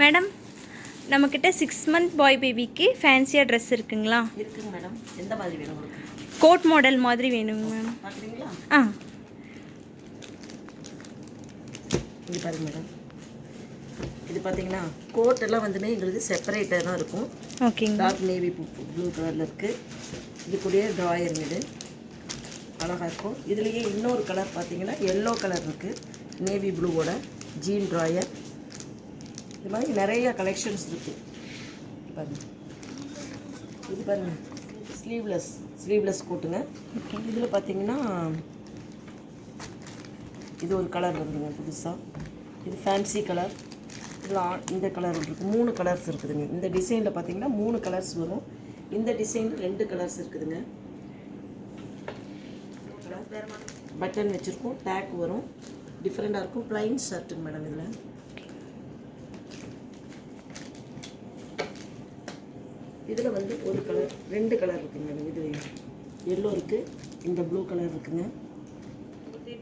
Madam, நம்மக்கிட்ட 6 month பாய் பேபிக்கு ஃபேன்சியாக ட்ரெஸ் இருக்குங்களா? இருக்குங்க மேடம். எந்த மாதிரி வேணும் உங்களுக்கு? கோட் மாடல் மாதிரி வேணுங்க மேம். பார்க்குறீங்களா? ஆ, இது பாருங்க மேடம். இது பார்த்தீங்கன்னா கோட் எல்லாம் வந்துமே எங்களுக்கு செப்பரேட்டாக தான் இருக்கும். ஓகேங்க. டார்க் நேவி ப்ளூ கலரில் இருக்குது. இது கூடயே ட்ராயருங்க. இது அழகாக இருக்கும். இதுலேயே இன்னொரு கலர் பார்த்தீங்கன்னா எல்லோ கலர் இருக்குது. நேவி ப்ளூவோட ஜீன் ட்ராயர். இது மாதிரி நிறைய கலெக்ஷன்ஸ் இருக்குது. பாருங்க, இது பாருங்கள், ஸ்லீவ்லெஸ் கோட்டுங்க. இதில் பார்த்தீங்கன்னா இது ஒரு கலர் வந்துங்க புதுசாக. இது ஃபேன்சி கலர். இதில் இந்த கலர் இருக்குது. 3 கலர்ஸ் இருக்குதுங்க. இந்த டிசைனில் பார்த்தீங்கன்னா 3 கலர்ஸ் வரும். இந்த டிசைனில் 2 கலர்ஸ் இருக்குதுங்க. பட்டன் வச்சுருக்கோம், டேக் வரும், டிஃப்ரெண்ட்டாக இருக்கும். ப்ளைன் ஷர்ட்டுங்க மேடம். இதில் வந்து ஒரு கலர், 2 கலர் இருக்குங்க மேடம். இது எல்லோ இருக்குது, இந்த ப்ளூ கலர் இருக்குங்க.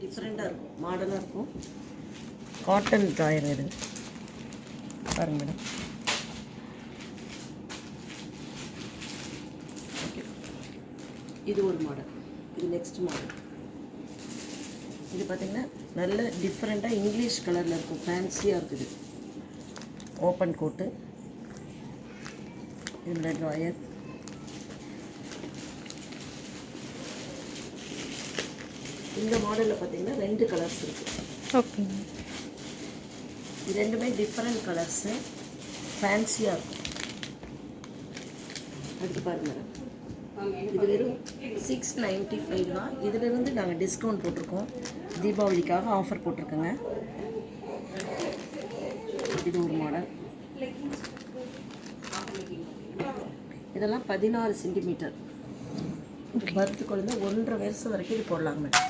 டிஃப்ரெண்ட்டாக இருக்கும், மாடலாக இருக்கும். காட்டன் ட்ராயர் இது பாருங்க மேடம். ஓகே, இது ஒரு மாடல். இது நெக்ஸ்ட் மாடல். இது பார்த்திங்கன்னா நல்ல டிஃப்ரெண்ட்டாக இங்கிலீஷ் கலரில் இருக்கும். ஃபேன்சியாக இருக்குது. ஓப்பன் கோட்டு, இதில் ட்ராயர். இந்த மாடலில் பார்த்தீங்கன்னா 2 கலர்ஸ் இருக்குது. ஓகே. இது ரெண்டுமே டிஃப்ரெண்ட் கலர்ஸு, ஃபேன்சியாக இருக்கும். அடுத்து பாருங்கள் மேடம், இது வெறும் 695 தான். இதிலிருந்து நாங்கள் டிஸ்கவுண்ட் போட்டிருக்கோம். தீபாவளிக்காக ஆஃபர் போட்டிருக்கோங்க. இது ஒரு மாடல். இதெல்லாம் 16 சென்டிமீட்டர். பர்த் குழந்தை 1.5 வயசு வரைக்கும் இது போடலாங்க மேடம்.